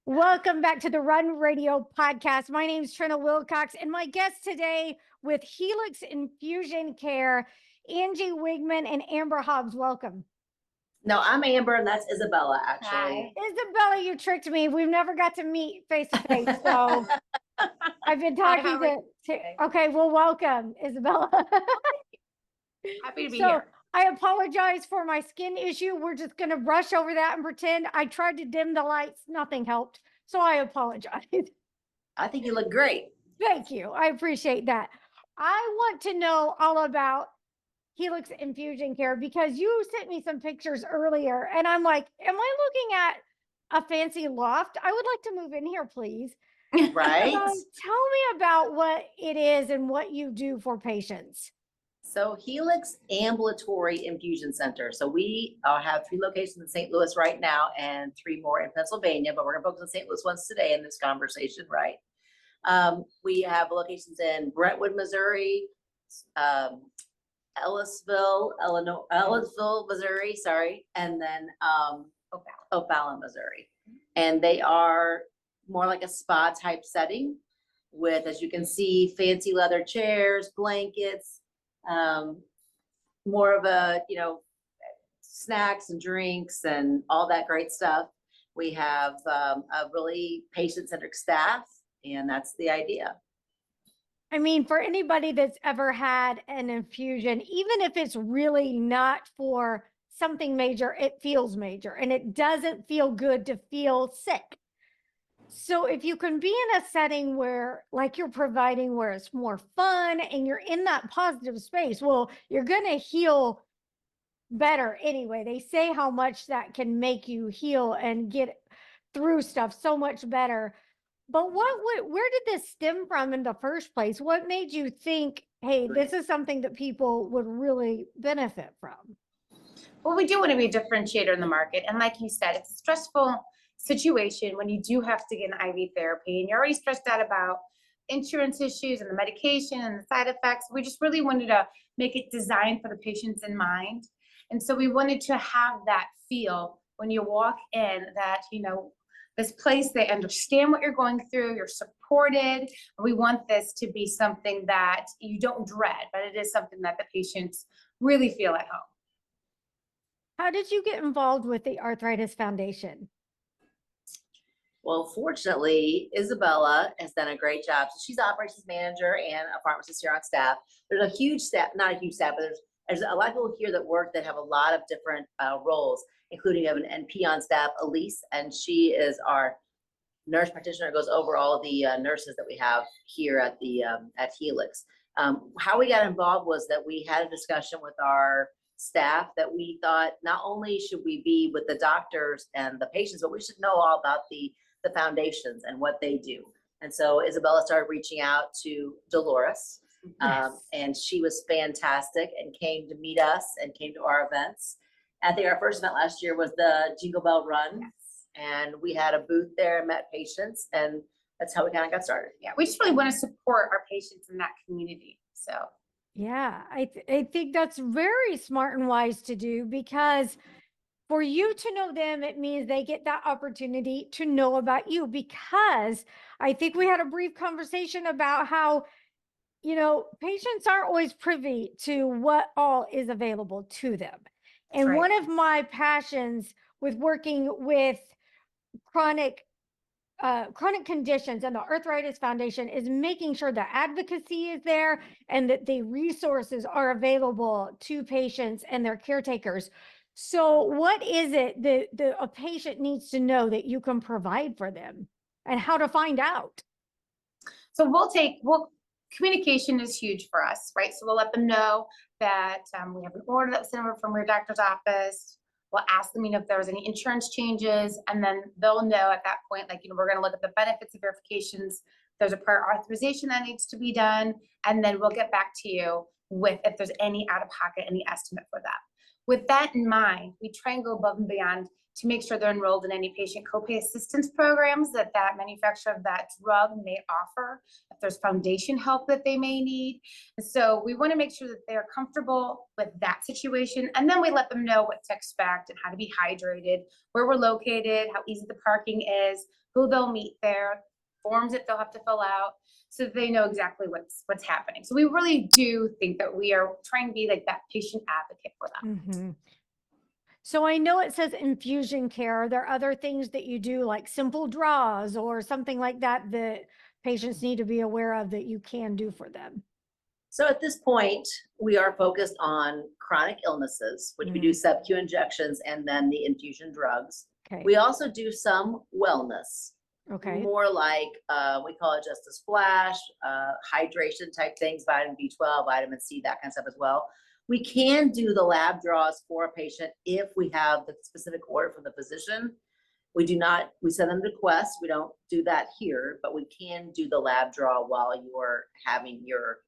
Welcome back to the Run Radio podcast. My name is Trina Wilcox, and my guests today with Healix Infusion Care, Angie Wigman and Amber Hobbs. Welcome. No, I'm Amber, and that's Isabella, actually. Hi. Isabella, you tricked me. We've never got to meet face to face, so I've been talking to. Okay, well, welcome, Isabella. Happy to be here. I apologize for my skin issue. We're just going to brush over that and pretend I tried to dim the lights. Nothing helped. So I apologize. I think you look great. Thank you. I appreciate that. I want to know all about Healix Infusion Care because you sent me some pictures earlier and I'm like, am I looking at a fancy loft? I would like to move in here, please. Right. Tell me about what it is and what you do for patients. So Healix Ambulatory Infusion Center. So we have 3 locations in St. Louis right now and 3 more in Pennsylvania, but we're going to focus on St. Louis ones today in this conversation, right? We have locations in Brentwood, Missouri, Ellisville, Missouri, sorry, and then O'Fallon, Missouri. And they are more like a spa type setting with, as you can see, fancy leather chairs, blankets, more of a, snacks and drinks and all that great stuff. We have a really patient-centric staff, and that's the idea. I mean, for anybody that's ever had an infusion, even if it's really not for something major, it feels major and it doesn't feel good to feel sick. So if you can be in a setting where like you're providing where it's more fun and you're in that positive space, well, you're going to heal better anyway. They say how much that can make you heal and get through stuff so much better. But where did this stem from in the first place? What made you think, hey, this is something that people would really benefit from? Well, we do want to be a differentiator in the market. And like you said, it's a stressful situation when you do have to get an IV therapy and you're already stressed out about insurance issues and the medication and the side effects. We just really wanted to make it designed for the patients in mind. And so we wanted to have that feel when you walk in that, this place, they understand what you're going through, you're supported. We want this to be something that you don't dread, but it is something that the patients really feel at home. How did you get involved with the Arthritis Foundation? Well, fortunately, Isabella has done a great job. So she's operations manager and a pharmacist here on staff. There's a huge staff, not a huge staff, but there's a lot of people here that work that have a lot of different roles, including have an NP on staff, Elise, and she is our nurse practitioner, goes over all the nurses that we have here at the at Healix. How we got involved was that we had a discussion with our staff that we thought not only should we be with the doctors and the patients, but we should know all about the foundations and what they do. And so Isabella started reaching out to Dolores. Yes. And she was fantastic and came to meet us and came to our events. I think our first event last year was the Jingle Bell Run. Yes. And we had a booth there and met patients, and that's how we kind of got started. Yeah, we just really want to support our patients in that community. So yeah, I think that's very smart and wise to do, because for you to know them, it means they get that opportunity to know about you, because I think we had a brief conversation about how, patients aren't always privy to what all is available to them. And right. One of my passions with working with chronic conditions and the Arthritis Foundation is making sure the advocacy is there and that the resources are available to patients and their caretakers. So what is it that a patient needs to know that you can provide for them, and how to find out? So communication is huge for us, right? So we'll let them know that we have an order that was sent over from your doctor's office. We'll ask them, if there was any insurance changes, and then they'll know at that point, we're going to look at the benefits and verifications. There's a prior authorization that needs to be done, and then we'll get back to you with if there's any out of pocket, any estimate for that. With that in mind, we try and go above and beyond to make sure they're enrolled in any patient copay assistance programs that manufacturer of that drug may offer, if there's foundation help that they may need. So we want to make sure that they're comfortable with that situation. And then we let them know what to expect and how to be hydrated, where we're located, how easy the parking is, who they'll meet there, forms that they'll have to fill out, so that they know exactly what's happening. So we really do think that we are trying to be like that patient advocate for them. Mm-hmm. So I know it says infusion care. Are there other things that you do, like simple draws or something like that, that patients need to be aware of that you can do for them? So at this point, we are focused on chronic illnesses, which we do sub-Q injections and then the infusion drugs. Okay. We also do some wellness, Okay. more like we call it just a splash, hydration type things, vitamin B12, vitamin C, that kind of stuff as well. We can do the lab draws for a patient if we have the specific order from the physician. We do not, we send them to Quest. We don't do that here, but we can do the lab draw while you're having your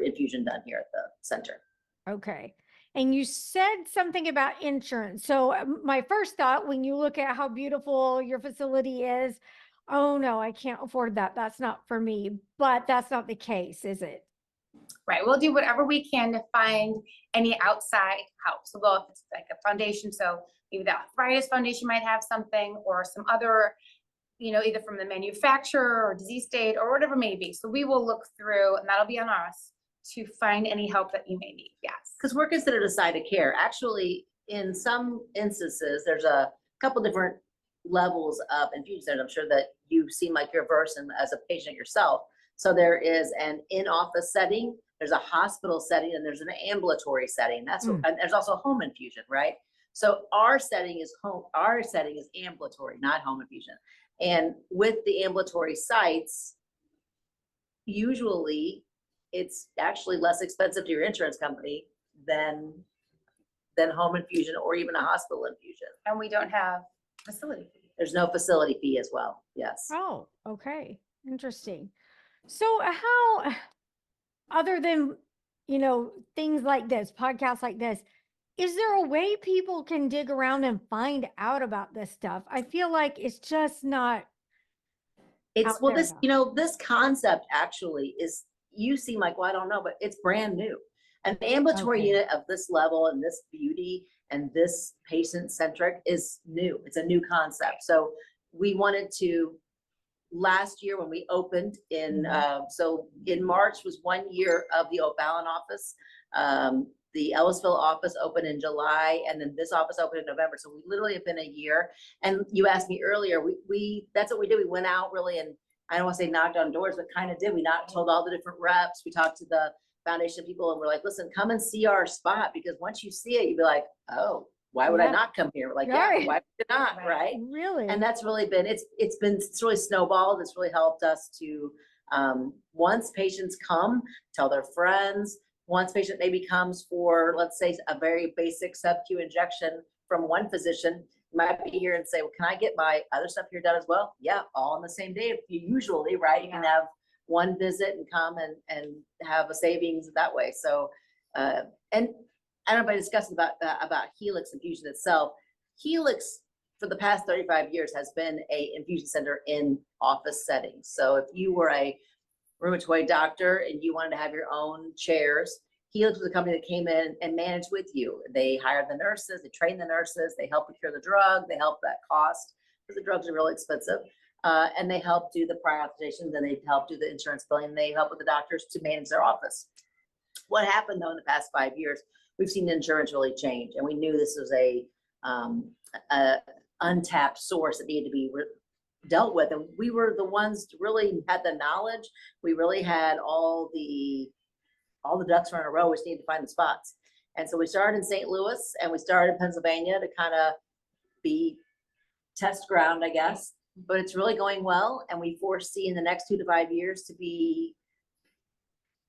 infusion done here at the center. Okay. And you said something about insurance. So my first thought when you look at how beautiful your facility is, oh no, I can't afford that. That's not for me. But that's not the case, is it? Right, we'll do whatever we can to find any outside help. So well, if it's like a foundation, so maybe the Arthritis Foundation might have something, or some other, either from the manufacturer or disease state or whatever it may be. So we will look through, and that'll be on us to find any help that you may need. Yes. Because we're considered a site of care. Actually, in some instances, there's a couple different levels of infusion centers. I'm sure that you seem like you're versed in as a patient yourself. So there is an in-office setting, there's a hospital setting, and there's an ambulatory setting. That's what, and there's also home infusion, right? So our setting is ambulatory, not home infusion. And with the ambulatory sites, usually it's actually less expensive to your insurance company than home infusion or even a hospital infusion. And we don't have facility fee. There's no facility fee as well. Yes. Oh, okay. Interesting. So how, other than, things like this, podcasts like this, is there a way people can dig around and find out about this stuff? I feel like it's just not. It's, well, this concept actually is, you seem like, well, I don't know, but it's brand new. An ambulatory unit of this level and this beauty and this patient centric is new. It's a new concept. So we wanted to, last year when we opened in, so in March was 1 year of the O'Fallon office. The Ellisville office opened in July, and then this office opened in November. So we literally have been a year. And you asked me earlier, that's what we did. We went out really, and I don't want to say knocked on doors, but kind of did. We told all the different reps. We talked to the foundation people, and we're like, listen, come and see our spot, because once you see it, you'd be like, oh, why would I not come here? We're like, yeah, why would you not, right? Really? And that's really been, it's really snowballed. It's really helped us to, once patients come, tell their friends. Once patient maybe comes for, let's say, a very basic sub-Q injection from one physician, might be here and say, well, can I get my other stuff here done as well? Yeah, all on the same day. Usually, right? You can have one visit and come and have a savings that way. So, and I don't know if I discussed about Healix Infusion itself. Healix, for the past 35 years, has been a infusion center in office settings. So if you were a rheumatoid doctor and you wanted to have your own chairs, Healix was a company that came in and managed with you. They hired the nurses, they trained the nurses, they help procure the drug, they help that cost, because the drugs are really expensive. And they help do the prior authorizations, and they help do the insurance billing, and they help with the doctors to manage their office. What happened though in the past 5 years, we've seen insurance really change, and we knew this was a untapped source that needed to be dealt with. And we were the ones to really had the knowledge. We really had all the ducks were in a row. We just needed to find the spots. And so we started in St. Louis, and we started in Pennsylvania to kind of be test ground, I guess. But it's really going well, and we foresee in the next 2 to 5 years to be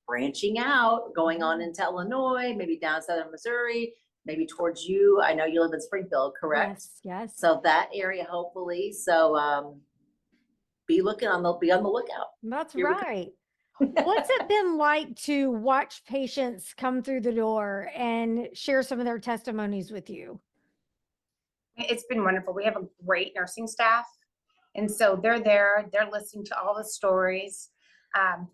branching out, going on into Illinois, maybe down southern Missouri, maybe towards you. I know you live in Springfield, correct? Yes. So that area, hopefully. So be on the lookout. That's right. What's it been like to watch patients come through the door and share some of their testimonies with you? It's been wonderful. We have a great nursing staff. And so they're there, they're listening to all the stories.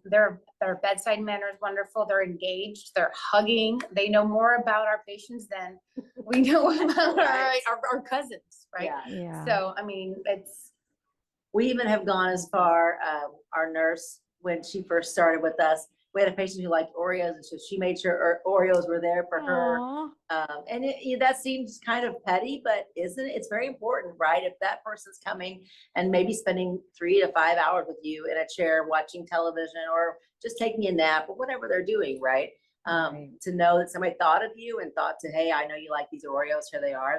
Their bedside manner is wonderful. They're engaged, they're hugging. They know more about our patients than we know about our cousins, right? Yeah. Yeah. So, I mean, We even have gone as far, our nurse, when she first started with us, we had a patient who liked Oreos, and so she made sure Oreos were there for her. Aw. And that seems kind of petty, but isn't it? It's very important, right? If that person's coming and maybe spending 3 to 5 hours with you in a chair watching television or just taking a nap or whatever they're doing, right? Right. To know that somebody thought of you and thought to, hey, I know you like these Oreos, here they are.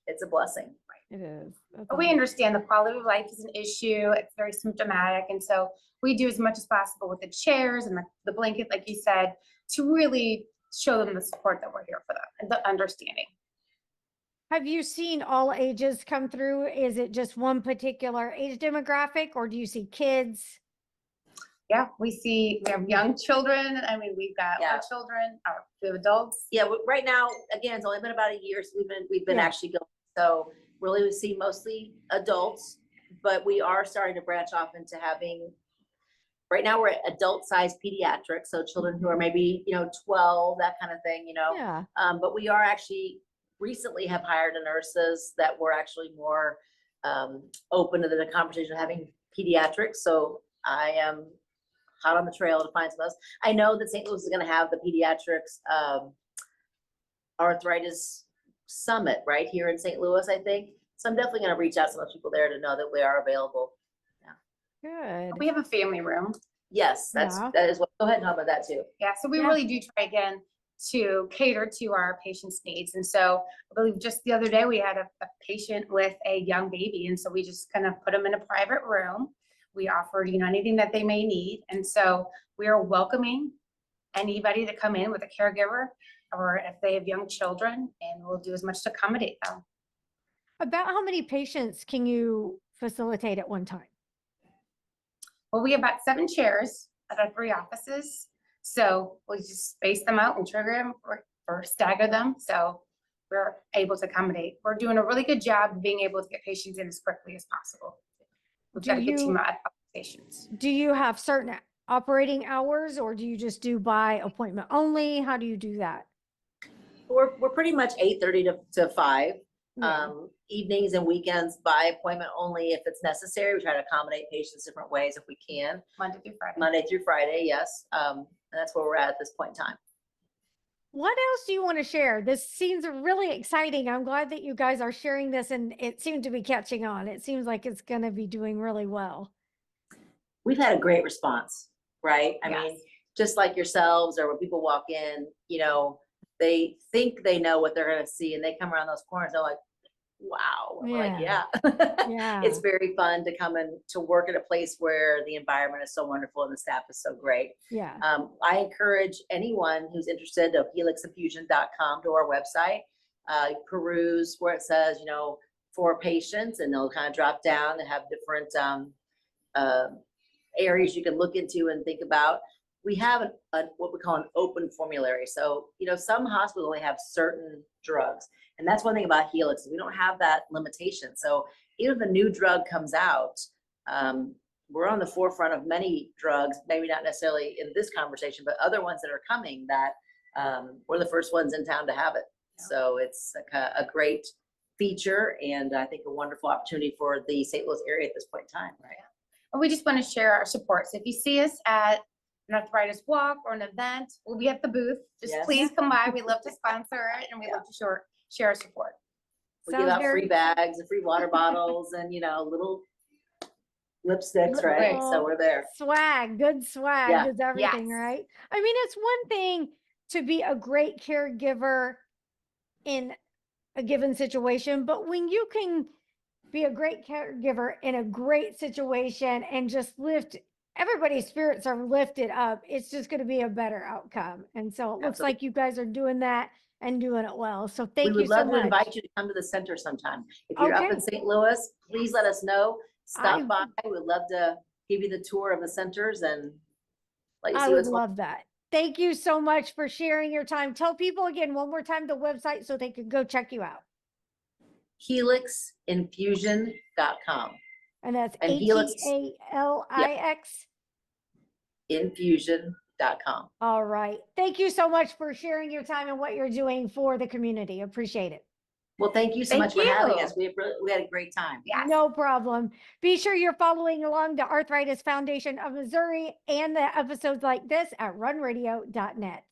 It's a blessing. It is. That's but we awesome. understand the quality of life is an issue. It's very symptomatic. And so we do as much as possible with the chairs and the blanket, like you said, to really show them the support that we're here for them and the understanding. Have you seen all ages come through? Is it just one particular age demographic, or do you see kids? Yeah, we have young children. I mean, we've got Yeah. our children, we have adults. Yeah, right now, again, it's only been about a year, so we've been Yeah. actually going. So really, we see mostly adults, but we are starting to branch off into having. Right now, we're at adult-sized pediatrics, so children who are maybe 12, that kind of thing, Yeah. But we are actually recently have hired nurses that were actually more open to the conversation of having pediatrics. So I am hot on the trail to find some of those. I know that St. Louis is going to have the pediatrics arthritis summit right here in St. Louis, I think. So I'm definitely going to reach out to those people there to know that we are available. Good. We have a family room. Yes, Yeah. that is what. Go ahead and talk about that too. Yeah, so we Yeah. really do try again to cater to our patients' needs. And so I believe just the other day we had a patient with a young baby. And so we just kind of put them in a private room. We offered, anything that they may need. And so we are welcoming anybody to come in with a caregiver, or if they have young children, and we'll do as much to accommodate them. About how many patients can you facilitate at one time? Well, we have about 7 chairs at our 3 offices. So we just space them out and trigger them or stagger them. So we're able to accommodate. We're doing a really good job of being able to get patients in as quickly as possible. We've got to get to my patients. Do you have certain operating hours, or do you just do by appointment only? How do you do that? We're pretty much 8:30 to 5. Yeah. Evenings and weekends by appointment only if it's necessary. We try to accommodate patients different ways if we can. Monday through Friday, yes. And that's where we're at this point in time. What else do you want to share? This seems really exciting. I'm glad that you guys are sharing this, and it seemed to be catching on. It seems like it's going to be doing really well. We've had a great response, right? I Yes. mean, just like yourselves, or when people walk in, they think they know what they're going to see, and they come around those corners, they're like, wow. We're like, yeah. Yeah. It's very fun to come and to work at a place where the environment is so wonderful and the staff is so great. Yeah. I encourage anyone who's interested to helixinfusion.com, to our website, peruse where it says, for patients, and they'll kind of drop down to have different areas you can look into and think about. We have what we call an open formulary. So, some hospitals only have certain drugs. And that's one thing about Healix, is we don't have that limitation. So even if a new drug comes out, we're on the forefront of many drugs, maybe not necessarily in this conversation, but other ones that are coming that we're the first ones in town to have it. So it's a great feature, and I think a wonderful opportunity for the St. Louis area at this point in time, right? And we just want to share our support. So if you see us at an arthritis walk or an event, we'll be at the booth. Just Yes. please come by. We love to sponsor it, and we love to share our support. We give out free bags and free water bottles and, little lipsticks, right? So we're there. Swag, good swag Yeah. is everything, Yes. right? I mean, it's one thing to be a great caregiver in a given situation, but when you can be a great caregiver in a great situation and just everybody's spirits are lifted up, it's just going to be a better outcome. And so it looks Absolutely. like you guys are doing that and doing it well. So thank We you would so love to much. invite you to come to the center sometime. If you're up Okay. in St. Louis, please let us know. I- Stop by. We'd love to give you the tour of the centers and let you I see would what's going. love that. Thank you so much for sharing your time. Tell people again one more time the website so they can go check you out. HelixInfusion.com. And that's And Helix, Healix. infusion.com. All right. Thank you so much for sharing your time and what you're doing for the community. Appreciate it. Well, thank you so Thank much for having you. us. We had a great time. Yes. No problem. Be sure you're following along the Arthritis Foundation of Missouri and the episodes like this at runradio.net.